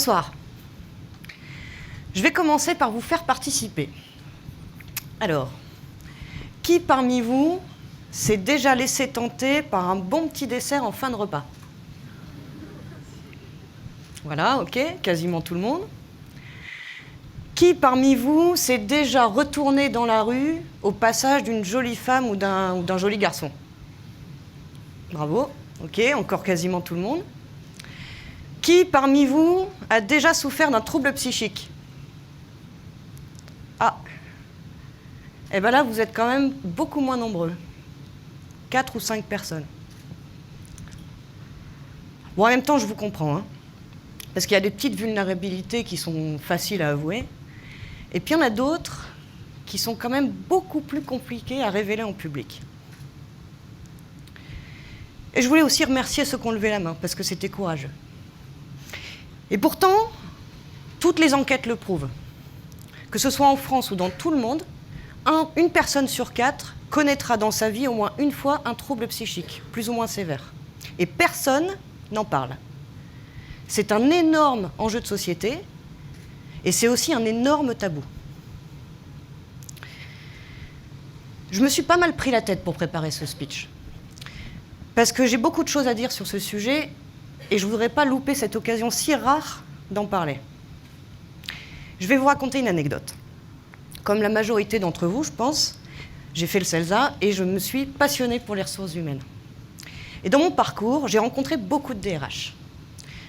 Bonsoir. Je vais commencer par vous faire participer. Alors, qui parmi vous s'est déjà laissé tenter par un bon petit dessert en fin de repas? Voilà, ok, quasiment tout le monde. Qui parmi vous s'est déjà retourné dans la rue au passage d'une jolie femme ou d'un joli garçon? Bravo, ok, encore quasiment tout le monde. Qui parmi vous a déjà souffert d'un trouble psychique? Ah, et bien là, vous êtes quand même beaucoup moins nombreux. 4 ou 5 personnes. Bon, en même temps, je vous comprends, hein, parce qu'il y a des petites vulnérabilités qui sont faciles à avouer, et puis il y en a d'autres qui sont quand même beaucoup plus compliquées à révéler en public. Et je voulais aussi remercier ceux qui ont levé la main, parce que c'était courageux. Et pourtant, toutes les enquêtes le prouvent. Que ce soit en France ou dans tout le monde, une personne sur 4 connaîtra dans sa vie au moins une fois un trouble psychique, plus ou moins sévère. Et personne n'en parle. C'est un énorme enjeu de société, et c'est aussi un énorme tabou. Je me suis pas mal pris la tête pour préparer ce speech, parce que j'ai beaucoup de choses à dire sur ce sujet, et je ne voudrais pas louper cette occasion si rare d'en parler. Je vais vous raconter une anecdote. Comme la majorité d'entre vous, je pense, j'ai fait le CELSA et je me suis passionnée pour les ressources humaines. Et dans mon parcours, j'ai rencontré beaucoup de DRH.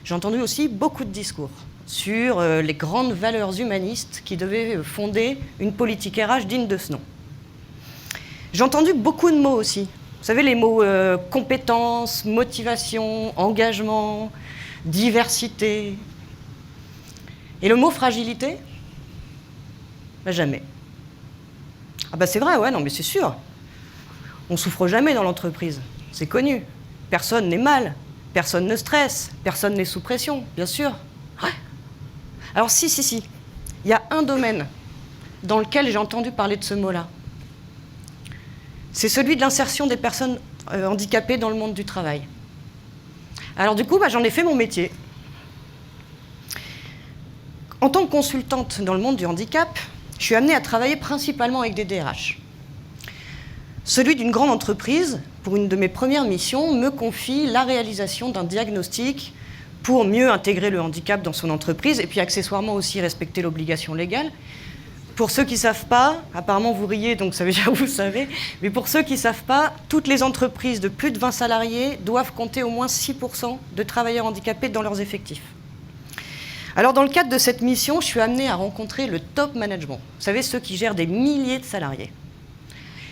J'ai entendu aussi beaucoup de discours sur les grandes valeurs humanistes qui devaient fonder une politique RH digne de ce nom. J'ai entendu beaucoup de mots aussi. Vous savez, les mots compétence, motivation, engagement, diversité. Et le mot fragilité? Ben, jamais. Ah ben c'est vrai, ouais, non mais c'est sûr. On souffre jamais dans l'entreprise, c'est connu. Personne n'est mal, personne ne stresse, personne n'est sous pression, bien sûr. Ouais. Alors si, il y a un domaine dans lequel j'ai entendu parler de ce mot-là. C'est celui de l'insertion des personnes handicapées dans le monde du travail. Alors du coup, j'en ai fait mon métier. En tant que consultante dans le monde du handicap, je suis amenée à travailler principalement avec des DRH. Celui d'une grande entreprise, pour une de mes premières missions, me confie la réalisation d'un diagnostic pour mieux intégrer le handicap dans son entreprise et puis accessoirement aussi respecter l'obligation légale. Pour ceux qui ne savent pas, apparemment vous riez, donc ça veut dire que vous savez, mais pour ceux qui ne savent pas, toutes les entreprises de plus de 20 salariés doivent compter au moins 6% de travailleurs handicapés dans leurs effectifs. Alors dans le cadre de cette mission, je suis amenée à rencontrer le top management. Vous savez, ceux qui gèrent des milliers de salariés.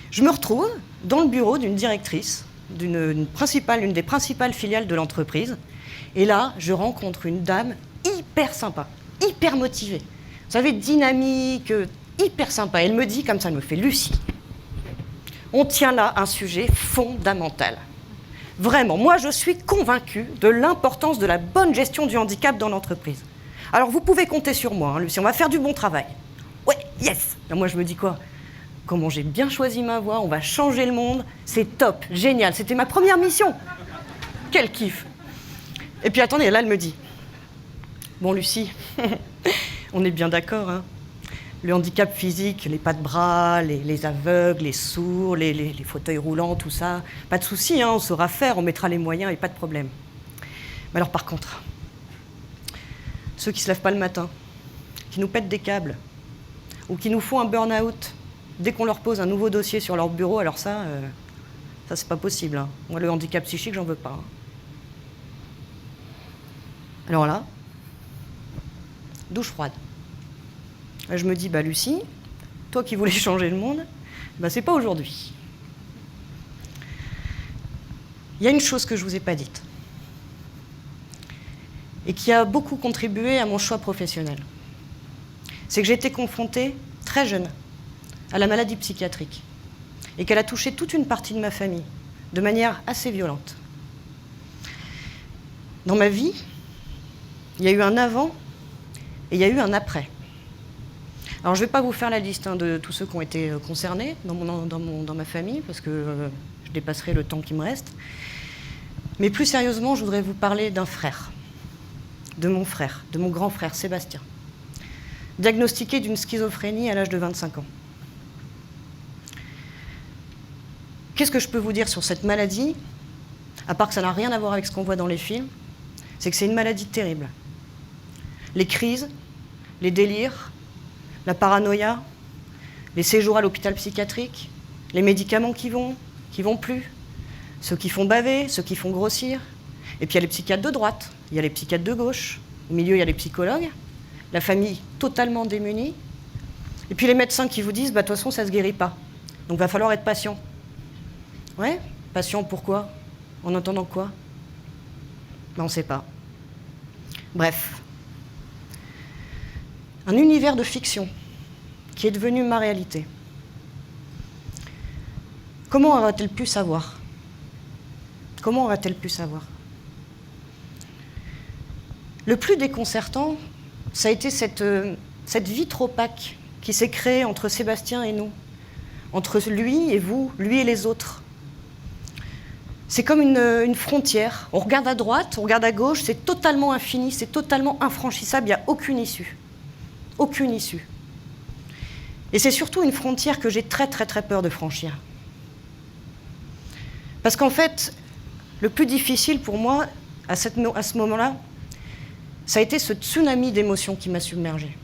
Je me retrouve dans le bureau d'une directrice, d'une des principales filiales de l'entreprise. Et là, je rencontre une dame hyper sympa, hyper motivée. Vous savez, dynamique, hyper sympa. Elle me dit, comme ça, elle me fait: Lucie, on tient là un sujet fondamental. Vraiment, moi, je suis convaincue de l'importance de la bonne gestion du handicap dans l'entreprise. Alors, vous pouvez compter sur moi, hein, Lucie, on va faire du bon travail. Ouais, yes. Et moi, je me dis quoi? Comment j'ai bien choisi ma voie, on va changer le monde, c'est top, génial, c'était ma première mission. Quel kiff. Et puis attendez, là, elle me dit: bon, Lucie, on est bien d'accord, hein. Le handicap physique, les pas de bras, les aveugles, les sourds, les fauteuils roulants, tout ça, pas de souci, hein, on saura faire, on mettra les moyens et pas de problème. Mais alors par contre, ceux qui ne se lèvent pas le matin, qui nous pètent des câbles, ou qui nous font un burn-out dès qu'on leur pose un nouveau dossier sur leur bureau, alors ça c'est pas possible, hein. Moi, le handicap psychique, j'en veux pas, hein. Alors là, douche froide. Je me dis, Lucie, toi qui voulais changer le monde, c'est pas aujourd'hui. Il y a une chose que je vous ai pas dite, et qui a beaucoup contribué à mon choix professionnel. C'est que j'ai été confrontée, très jeune, à la maladie psychiatrique, et qu'elle a touché toute une partie de ma famille, de manière assez violente. Dans ma vie, il y a eu un avant et il y a eu un après. Alors je ne vais pas vous faire la liste, hein, de tous ceux qui ont été concernés dans ma famille, parce que je dépasserai le temps qui me reste. Mais plus sérieusement, je voudrais vous parler d'un frère. de mon frère, de mon grand frère Sébastien, diagnostiqué d'une schizophrénie à l'âge de 25 ans. Qu'est-ce que je peux vous dire sur cette maladie, à part que ça n'a rien à voir avec ce qu'on voit dans les films, c'est que c'est une maladie terrible. Les crises, les délires, la paranoïa, les séjours à l'hôpital psychiatrique, les médicaments qui vont plus, ceux qui font baver, ceux qui font grossir. Et puis il y a les psychiatres de droite, il y a les psychiatres de gauche, au milieu il y a les psychologues, la famille totalement démunie, et puis les médecins qui vous disent bah, de toute façon ça ne se guérit pas, donc il va falloir être patient. Ouais, patient pourquoi? En entendant quoi? Ben, on ne sait pas. Bref, un univers de fiction qui est devenu ma réalité. Comment aurait-elle pu savoir? Comment aurait-elle pu savoir? Le plus déconcertant, ça a été cette vitre opaque qui s'est créée entre Sébastien et nous, entre lui et vous, lui et les autres. C'est comme une frontière. On regarde à droite, on regarde à gauche, c'est totalement infini, c'est totalement infranchissable, il n'y a aucune issue. Aucune issue. Et c'est surtout une frontière que j'ai très très très peur de franchir. Parce qu'en fait, le plus difficile pour moi, à ce moment-là, ça a été ce tsunami d'émotions qui m'a submergée.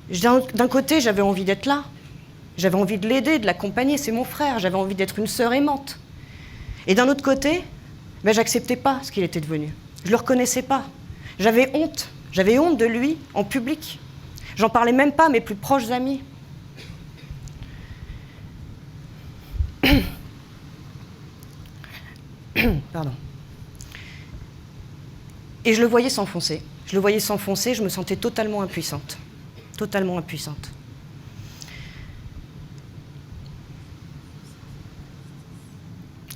D'un côté, j'avais envie d'être là. J'avais envie de l'aider, de l'accompagner, c'est mon frère. J'avais envie d'être une sœur aimante. Et d'un autre côté, ben, j'acceptais pas ce qu'il était devenu. Je le reconnaissais pas. J'avais honte. J'avais honte de lui en public. J'en parlais même pas à mes plus proches amis. Pardon. Et je le voyais s'enfoncer. Je le voyais s'enfoncer, je me sentais totalement impuissante. Totalement impuissante.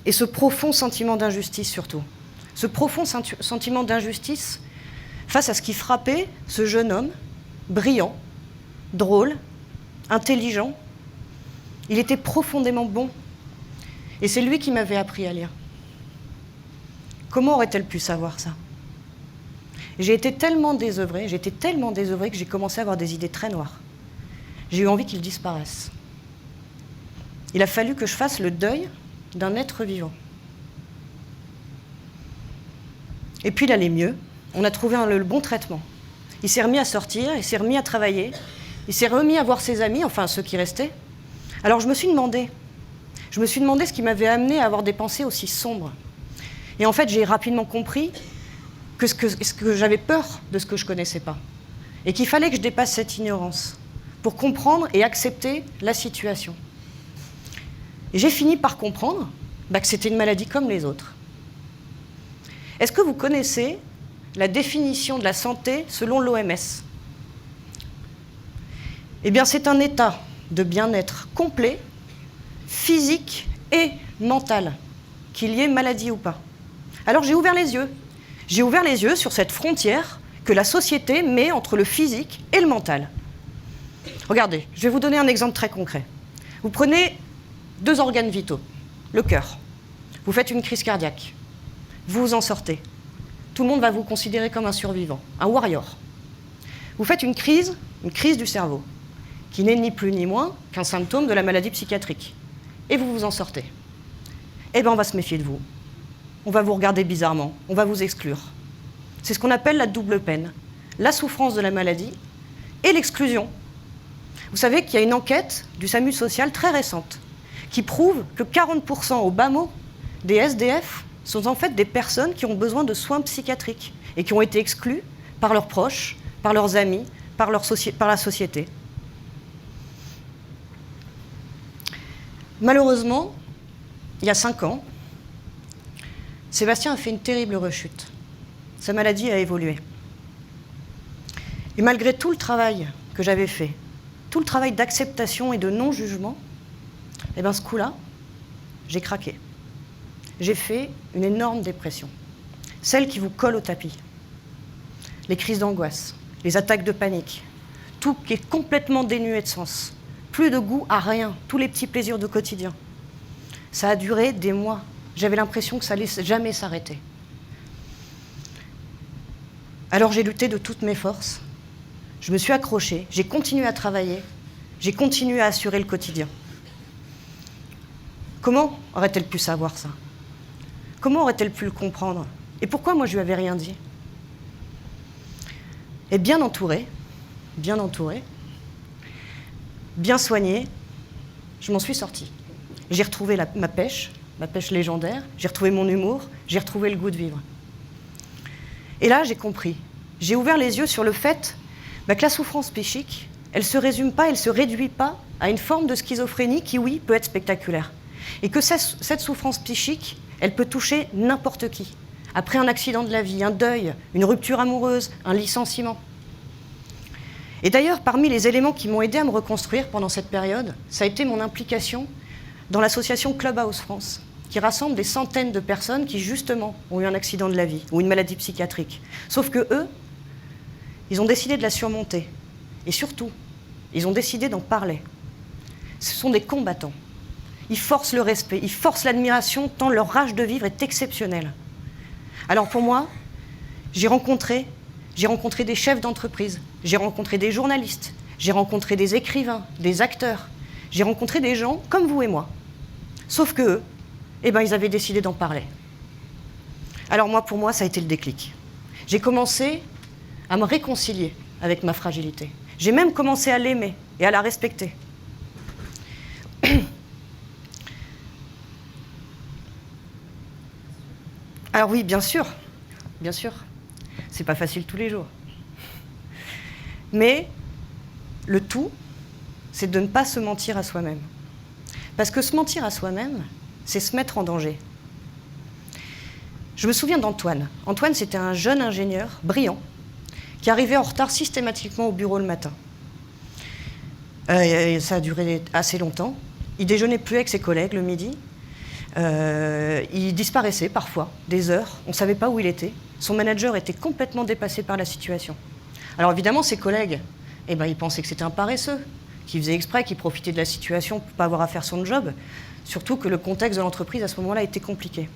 Et ce profond sentiment d'injustice surtout. Ce profond sentiment d'injustice face à ce qui frappait ce jeune homme, brillant, drôle, intelligent. Il était profondément bon. Et c'est lui qui m'avait appris à lire. Comment aurait-elle pu savoir ça? J'ai été tellement désœuvrée que j'ai commencé à avoir des idées très noires. J'ai eu envie qu'il disparaisse. Il a fallu que je fasse le deuil d'un être vivant. Et puis il allait mieux. On a trouvé le bon traitement. Il s'est remis à sortir, il s'est remis à travailler, il s'est remis à voir ses amis, enfin ceux qui restaient. Alors je me suis demandé ce qui m'avait amené à avoir des pensées aussi sombres. Et en fait, j'ai rapidement compris que j'avais peur de ce que je ne connaissais pas. Et qu'il fallait que je dépasse cette ignorance pour comprendre et accepter la situation. Et j'ai fini par comprendre que c'était une maladie comme les autres. Est-ce que vous connaissez la définition de la santé selon l'OMS? Eh bien, c'est un état de bien-être complet, physique et mental, qu'il y ait maladie ou pas. Alors j'ai ouvert les yeux. J'ai ouvert les yeux sur cette frontière que la société met entre le physique et le mental. Regardez, je vais vous donner un exemple très concret. Vous prenez 2 organes vitaux, le cœur. Vous faites une crise cardiaque. Vous vous en sortez. Tout le monde va vous considérer comme un survivant, un warrior. Vous faites une crise du cerveau, qui n'est ni plus ni moins qu'un symptôme de la maladie psychiatrique. Et vous vous en sortez. Eh bien, on va se méfier de vous. On va vous regarder bizarrement, on va vous exclure. C'est ce qu'on appelle la double peine. La souffrance de la maladie et l'exclusion. Vous savez qu'il y a une enquête du SAMU social très récente qui prouve que 40% au bas mot des SDF sont en fait des personnes qui ont besoin de soins psychiatriques et qui ont été exclues par leurs proches, par leurs amis, par la société. Malheureusement, il y a 5 ans, Sébastien a fait une terrible rechute. Sa maladie a évolué. Et malgré tout le travail que j'avais fait, tout le travail d'acceptation et de non-jugement, eh bien ce coup-là, j'ai craqué. J'ai fait une énorme dépression. Celle qui vous colle au tapis. Les crises d'angoisse, les attaques de panique, tout qui est complètement dénué de sens. Plus de goût à rien, tous les petits plaisirs du quotidien. Ça a duré des mois. J'avais l'impression que ça allait jamais s'arrêter. Alors j'ai lutté de toutes mes forces, je me suis accrochée, j'ai continué à travailler, j'ai continué à assurer le quotidien. Comment aurait-elle pu savoir ça? Comment aurait-elle pu le comprendre? Et pourquoi moi je lui avais rien dit? Et bien entourée, bien soignée, je m'en suis sortie. J'ai retrouvé ma pêche légendaire, j'ai retrouvé mon humour, j'ai retrouvé le goût de vivre. Et là, j'ai compris. J'ai ouvert les yeux sur le fait que la souffrance psychique, elle ne se résume pas, elle ne se réduit pas à une forme de schizophrénie qui, oui, peut être spectaculaire. Et que cette souffrance psychique, elle peut toucher n'importe qui. Après un accident de la vie, un deuil, une rupture amoureuse, un licenciement. Et d'ailleurs, parmi les éléments qui m'ont aidé à me reconstruire pendant cette période, ça a été mon implication dans l'association Clubhouse France, qui rassemble des centaines de personnes qui, justement, ont eu un accident de la vie ou une maladie psychiatrique. Sauf que eux, ils ont décidé de la surmonter. Et surtout, ils ont décidé d'en parler. Ce sont des combattants. Ils forcent le respect, ils forcent l'admiration, tant leur rage de vivre est exceptionnelle. Alors pour moi, j'ai rencontré des chefs d'entreprise, j'ai rencontré des journalistes, j'ai rencontré des écrivains, des acteurs, j'ai rencontré des gens comme vous et moi. Sauf que eux, ils avaient décidé d'en parler. Alors pour moi, ça a été le déclic. J'ai commencé à me réconcilier avec ma fragilité. J'ai même commencé à l'aimer et à la respecter. Alors oui, bien sûr, c'est pas facile tous les jours. Mais le tout, c'est de ne pas se mentir à soi-même. Parce que se mentir à soi-même, c'est se mettre en danger. Je me souviens d'Antoine. Antoine, c'était un jeune ingénieur brillant qui arrivait en retard systématiquement au bureau le matin. Et ça a duré assez longtemps. Il déjeunait plus avec ses collègues le midi. Il disparaissait parfois, des heures. On ne savait pas où il était. Son manager était complètement dépassé par la situation. Alors évidemment, ses collègues, ils pensaient que c'était un paresseux, qui faisait exprès, qui profitait de la situation pour ne pas avoir à faire son job. Surtout que le contexte de l'entreprise à ce moment-là était compliqué.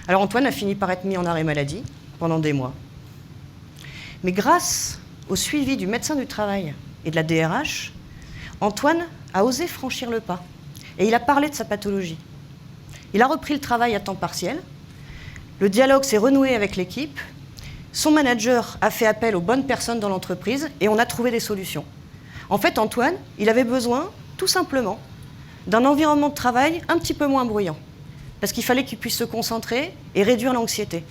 Alors Antoine a fini par être mis en arrêt maladie pendant des mois. Mais grâce au suivi du médecin du travail et de la DRH, Antoine a osé franchir le pas. Et il a parlé de sa pathologie. Il a repris le travail à temps partiel. Le dialogue s'est renoué avec l'équipe. Son manager a fait appel aux bonnes personnes dans l'entreprise et on a trouvé des solutions. En fait, Antoine, il avait besoin, tout simplement, d'un environnement de travail un petit peu moins bruyant. Parce qu'il fallait qu'il puisse se concentrer et réduire l'anxiété.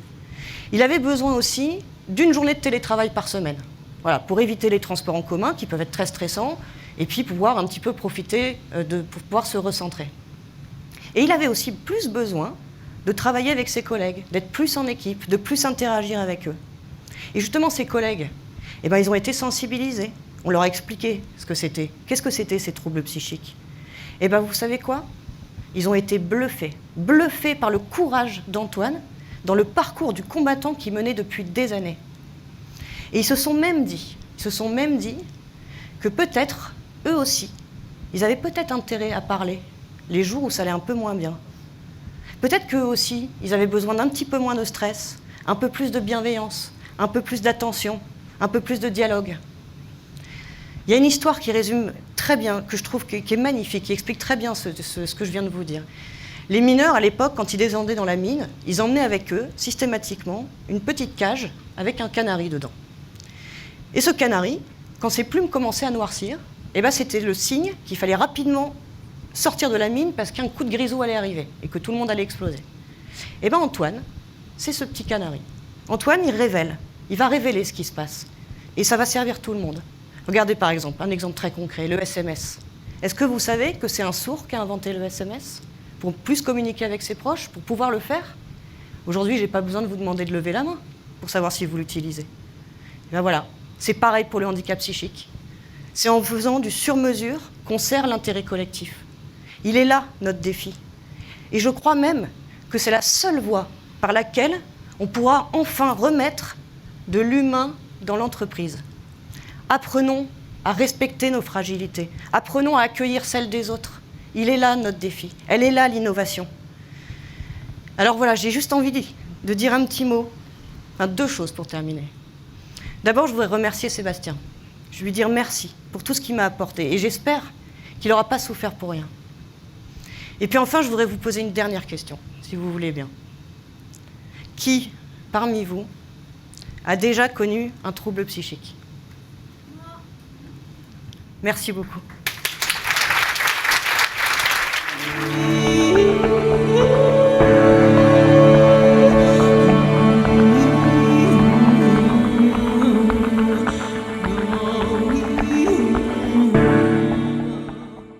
Il avait besoin aussi d'une journée de télétravail par semaine. Voilà, pour éviter les transports en commun qui peuvent être très stressants et puis pouvoir un petit peu profiter pour pouvoir se recentrer. Et il avait aussi plus besoin de travailler avec ses collègues, d'être plus en équipe, de plus interagir avec eux. Et justement, ses collègues, ils ont été sensibilisés. On leur a expliqué ce que c'était. Qu'est-ce que c'était ces troubles psychiques? Vous savez quoi? Ils ont été bluffés par le courage d'Antoine dans le parcours du combattant qu'il menait depuis des années. Et ils se sont même dit que peut-être, eux aussi, ils avaient peut-être intérêt à parler les jours où ça allait un peu moins bien. Peut-être qu'eux aussi, ils avaient besoin d'un petit peu moins de stress, un peu plus de bienveillance, un peu plus d'attention, un peu plus de dialogue. Il y a une histoire qui résume très bien, que je trouve qui est magnifique, qui explique très bien ce que je viens de vous dire. Les mineurs, à l'époque, quand ils descendaient dans la mine, ils emmenaient avec eux, systématiquement, une petite cage avec un canari dedans. Et ce canari, quand ses plumes commençaient à noircir, c'était le signe qu'il fallait rapidement sortir de la mine parce qu'un coup de grisou allait arriver et que tout le monde allait exploser. Antoine, c'est ce petit canari. Antoine, il va révéler ce qui se passe. Et ça va servir tout le monde. Regardez par exemple, un exemple très concret, le SMS. Est-ce que vous savez que c'est un sourd qui a inventé le SMS pour plus communiquer avec ses proches, pour pouvoir le faire? Aujourd'hui, je n'ai pas besoin de vous demander de lever la main pour savoir si vous l'utilisez. Voilà, c'est pareil pour le handicap psychique. C'est en faisant du sur-mesure qu'on sert l'intérêt collectif. Il est là, notre défi. Et je crois même que c'est la seule voie par laquelle on pourra enfin remettre de l'humain dans l'entreprise. Apprenons à respecter nos fragilités. Apprenons à accueillir celles des autres. Il est là, notre défi. Elle est là, l'innovation. Alors voilà, j'ai juste envie de dire un petit mot, deux choses pour terminer. D'abord, je voudrais remercier Sébastien. Je vais lui dire merci pour tout ce qu'il m'a apporté. Et j'espère qu'il n'aura pas souffert pour rien. Et puis enfin, je voudrais vous poser une dernière question, si vous voulez bien. Qui, parmi vous, a déjà connu un trouble psychique? Merci beaucoup.